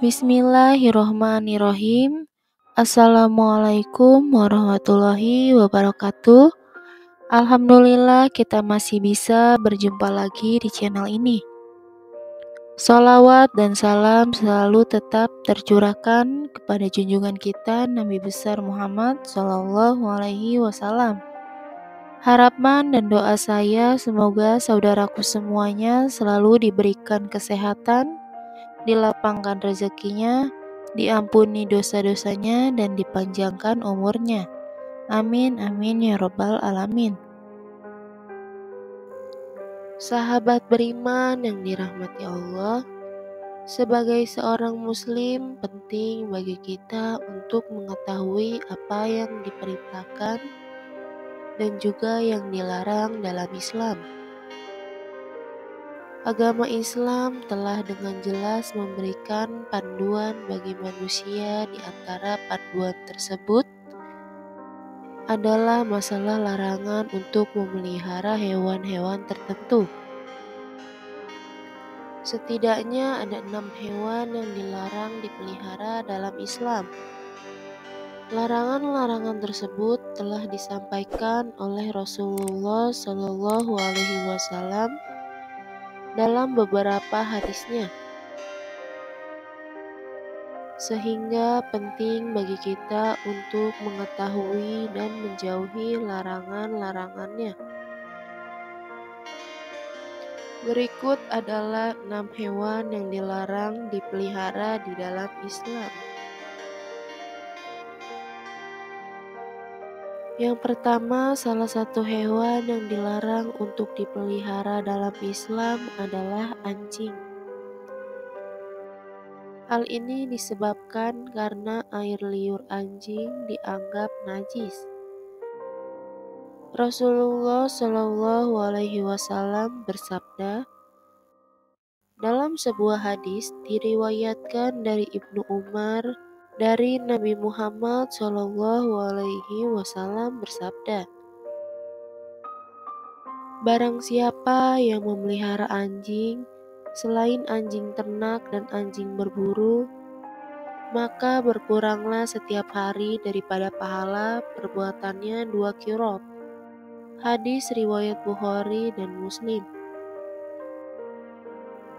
Bismillahirrohmanirrohim. Assalamualaikum warahmatullahi wabarakatuh. Alhamdulillah kita masih bisa berjumpa lagi di channel ini. Sholawat dan salam selalu tetap tercurahkan kepada junjungan kita Nabi besar Muhammad SAW. Harapan dan doa saya semoga saudaraku semuanya selalu diberikan kesehatan, dilapangkan rezekinya, diampuni dosa-dosanya, dan dipanjangkan umurnya. Amin, amin ya robbal alamin. Sahabat beriman yang dirahmati Allah, sebagai seorang muslim penting bagi kita untuk mengetahui apa yang diperintahkan dan juga yang dilarang dalam Islam. Agama Islam telah dengan jelas memberikan panduan bagi manusia. Di antara panduan tersebut adalah masalah larangan untuk memelihara hewan-hewan tertentu. Setidaknya ada 6 hewan yang dilarang dipelihara dalam Islam. Larangan-larangan tersebut telah disampaikan oleh Rasulullah SAW dalam beberapa hadisnya, sehingga penting bagi kita untuk mengetahui dan menjauhi larangan-larangannya. Berikut adalah 6 hewan yang dilarang dipelihara di dalam Islam. Yang pertama, salah satu hewan yang dilarang untuk dipelihara dalam Islam adalah anjing. Hal ini disebabkan karena air liur anjing dianggap najis. Rasulullah SAW bersabda dalam sebuah hadis diriwayatkan dari Ibnu Umar dari Nabi Muhammad SAW bersabda, barang siapa yang memelihara anjing selain anjing ternak dan anjing berburu, maka berkuranglah setiap hari daripada pahala perbuatannya 2 qirot. Hadis riwayat Bukhari dan Muslim.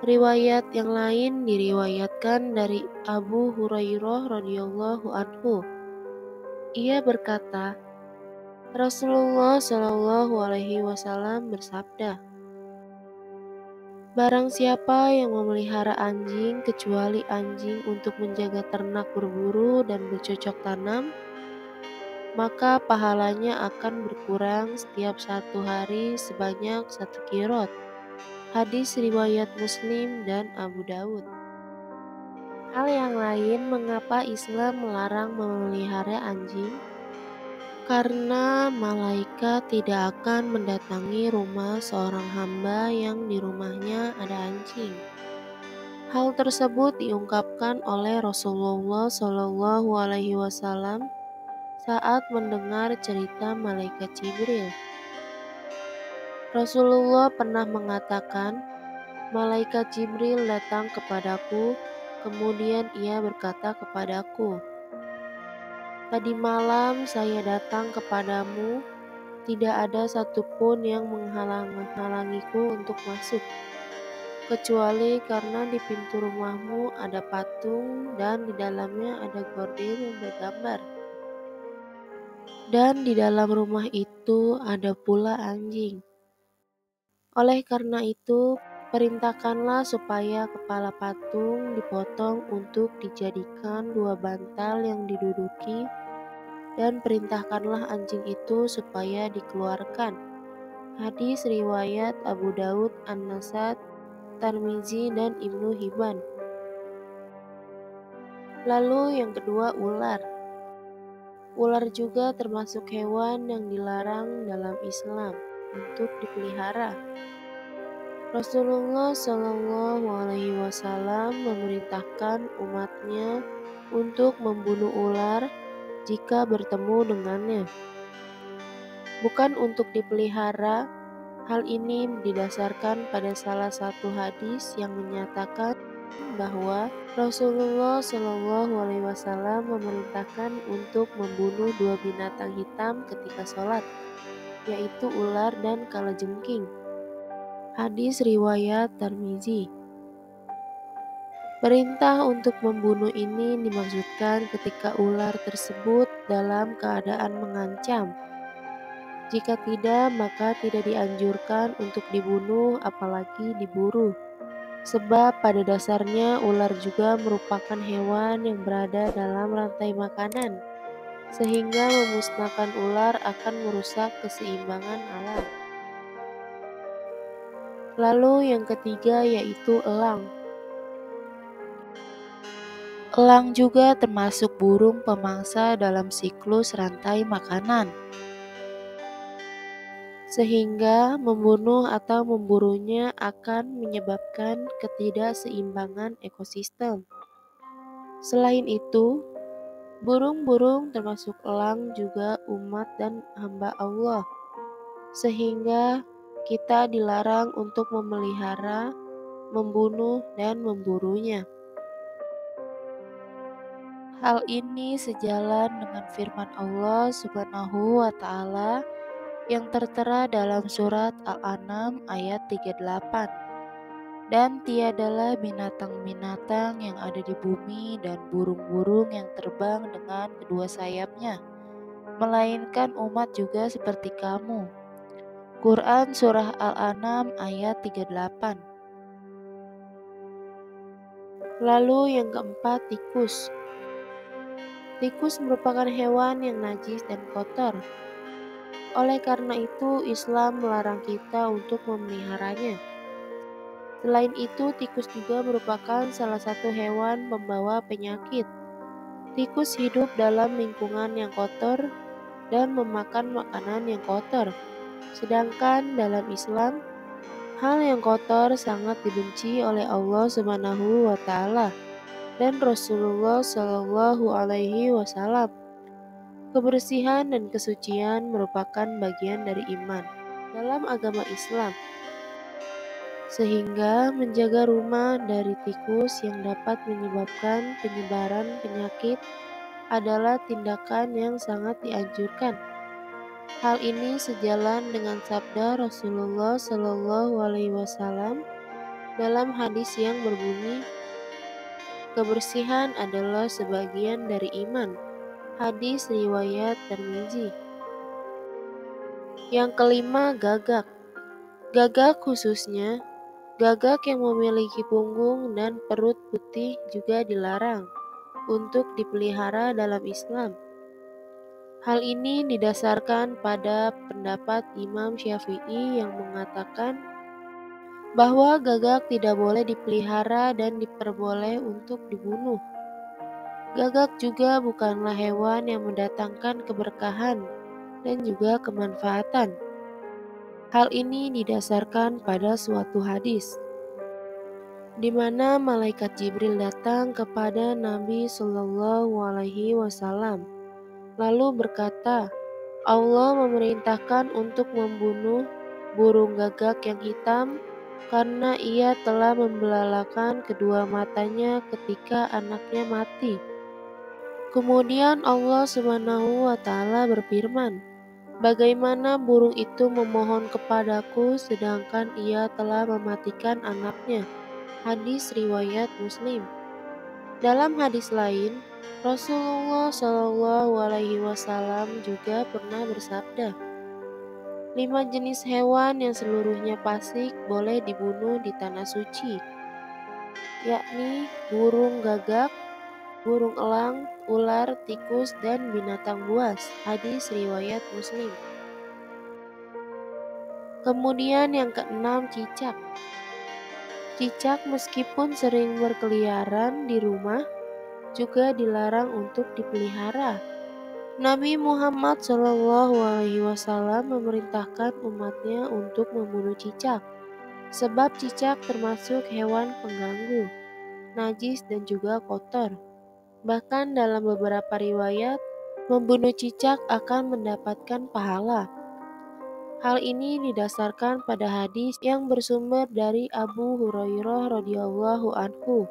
Riwayat yang lain diriwayatkan dari Abu Hurairah radhiyallahu anhu. Ia berkata, Rasulullah SAW bersabda, barang siapa yang memelihara anjing kecuali anjing untuk menjaga ternak berburu dan bercocok tanam, maka pahalanya akan berkurang setiap 1 hari sebanyak 1 qirot. Hadis riwayat Muslim dan Abu Daud. Hal yang lain mengapa Islam melarang memelihara anjing? Karena malaikat tidak akan mendatangi rumah seorang hamba yang di rumahnya ada anjing. Hal tersebut diungkapkan oleh Rasulullah SAW saat mendengar cerita malaikat Jibril. Rasulullah pernah mengatakan, malaikat Jibril datang kepadaku, kemudian ia berkata kepadaku, tadi malam saya datang kepadamu, tidak ada satupun yang menghalangiku untuk masuk, kecuali karena di pintu rumahmu ada patung dan di dalamnya ada gorden yang bergambar. Dan di dalam rumah itu ada pula anjing. Oleh karena itu, perintahkanlah supaya kepala patung dipotong untuk dijadikan 2 bantal yang diduduki, dan perintahkanlah anjing itu supaya dikeluarkan. Hadis riwayat Abu Daud, An-Nasai, Tirmizi, dan Ibnu Hibban. Lalu yang kedua, ular. Ular juga termasuk hewan yang dilarang dalam Islam untuk dipelihara. Rasulullah Shallallahu Alaihi Wasallam memerintahkan umatnya untuk membunuh ular jika bertemu dengannya, bukan untuk dipelihara. Hal ini didasarkan pada salah satu hadis yang menyatakan bahwa Rasulullah Shallallahu Alaihi Wasallam memerintahkan untuk membunuh dua binatang hitam ketika sholat, yaitu ular dan kalajengking. Hadis riwayat Tirmizi. Perintah untuk membunuh ini dimaksudkan ketika ular tersebut dalam keadaan mengancam. Jika tidak, maka tidak dianjurkan untuk dibunuh, apalagi diburu. Sebab pada dasarnya ular juga merupakan hewan yang berada dalam rantai makanan, sehingga memusnahkan ular akan merusak keseimbangan alam. Lalu yang ketiga yaitu elang. Elang juga termasuk burung pemangsa dalam siklus rantai makanan, sehingga membunuh atau memburunya akan menyebabkan ketidakseimbangan ekosistem. Selain itu, burung-burung termasuk elang juga umat dan hamba Allah, sehingga kita dilarang untuk memelihara, membunuh, dan memburunya. Hal ini sejalan dengan firman Allah Subhanahu wa Ta'ala yang tertera dalam surat Al-An'am ayat 38. Dan tiadalah binatang-binatang yang ada di bumi dan burung-burung yang terbang dengan kedua sayapnya, melainkan umat juga seperti kamu. Quran Surah Al-An'am ayat 38. Lalu yang keempat, tikus. Tikus merupakan hewan yang najis dan kotor. Oleh karena itu, Islam melarang kita untuk memeliharanya. Selain itu, tikus juga merupakan salah satu hewan pembawa penyakit. Tikus hidup dalam lingkungan yang kotor dan memakan makanan yang kotor. Sedangkan dalam Islam, hal yang kotor sangat dibenci oleh Allah Subhanahu wa Ta'ala dan Rasulullah Shallallahu Alaihi Wasallam. Kebersihan dan kesucian merupakan bagian dari iman dalam agama Islam, sehingga menjaga rumah dari tikus yang dapat menyebabkan penyebaran penyakit adalah tindakan yang sangat dianjurkan. Hal ini sejalan dengan sabda Rasulullah Shallallahu Alaihi Wasallam dalam hadis yang berbunyi, kebersihan adalah sebagian dari iman. Hadis riwayat Tirmizi. Yang kelima, gagak. Gagak khususnya gagak yang memiliki punggung dan perut putih juga dilarang untuk dipelihara dalam Islam. Hal ini didasarkan pada pendapat Imam Syafi'i yang mengatakan bahwa gagak tidak boleh dipelihara dan diperboleh untuk dibunuh. Gagak juga bukanlah hewan yang mendatangkan keberkahan dan juga kemanfaatan. Hal ini didasarkan pada suatu hadis, di mana malaikat Jibril datang kepada Nabi Shallallahu Alaihi Wasallam, lalu berkata, Allah memerintahkan untuk membunuh burung gagak yang hitam karena ia telah membelalakan kedua matanya ketika anaknya mati. Kemudian Allah Subhanahu wa Ta'ala berfirman, bagaimana burung itu memohon kepadaku sedangkan ia telah mematikan anaknya. Hadis riwayat Muslim. Dalam hadis lain, Rasulullah Shallallahu Alaihi Wasallam juga pernah bersabda, 5 jenis hewan yang seluruhnya fasik boleh dibunuh di tanah suci, yakni burung gagak, burung elang, ular, tikus, dan binatang buas. Hadis riwayat Muslim. Kemudian yang keenam, cicak. Cicak meskipun sering berkeliaran di rumah, juga dilarang untuk dipelihara. Nabi Muhammad SAW memerintahkan umatnya untuk membunuh cicak, Sebab cicak termasuk hewan pengganggu, najis dan juga kotor. Bahkan dalam beberapa riwayat, membunuh cicak akan mendapatkan pahala. Hal ini didasarkan pada hadis yang bersumber dari Abu Hurairah radhiyallahu anhu.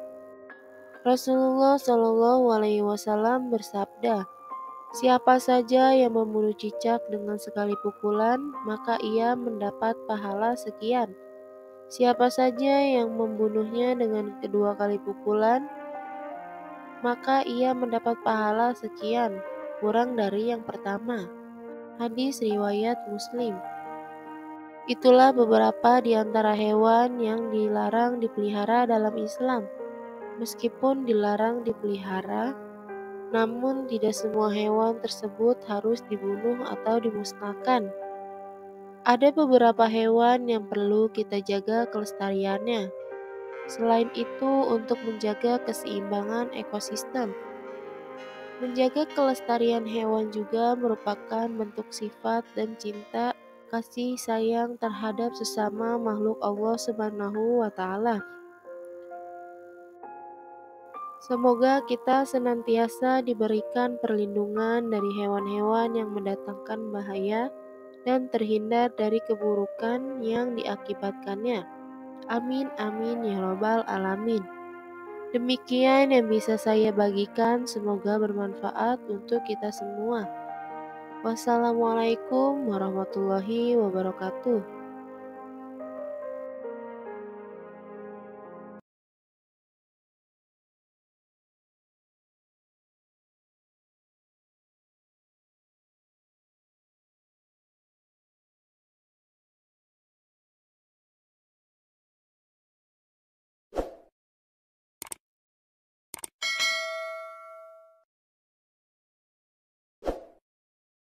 Rasulullah Shallallahu alaihi wasallam bersabda, "Siapa saja yang membunuh cicak dengan sekali pukulan, maka ia mendapat pahala sekian. Siapa saja yang membunuhnya dengan kedua kali pukulan, maka ia mendapat pahala sekian, kurang dari yang pertama." Hadis riwayat Muslim. Itulah beberapa di antara hewan yang dilarang dipelihara dalam Islam. Meskipun dilarang dipelihara, namun tidak semua hewan tersebut harus dibunuh atau dimusnahkan. Ada beberapa hewan yang perlu kita jaga kelestariannya. Selain itu, untuk menjaga keseimbangan ekosistem. Menjaga kelestarian hewan juga merupakan bentuk sifat dan cinta kasih sayang terhadap sesama makhluk Allah Subhanahu wa Ta'ala. Semoga kita senantiasa diberikan perlindungan dari hewan-hewan yang mendatangkan bahaya dan terhindar dari keburukan yang diakibatkannya. Amin amin ya robbal alamin. Demikian yang bisa saya bagikan, semoga bermanfaat untuk kita semua. Wassalamualaikum warahmatullahi wabarakatuh.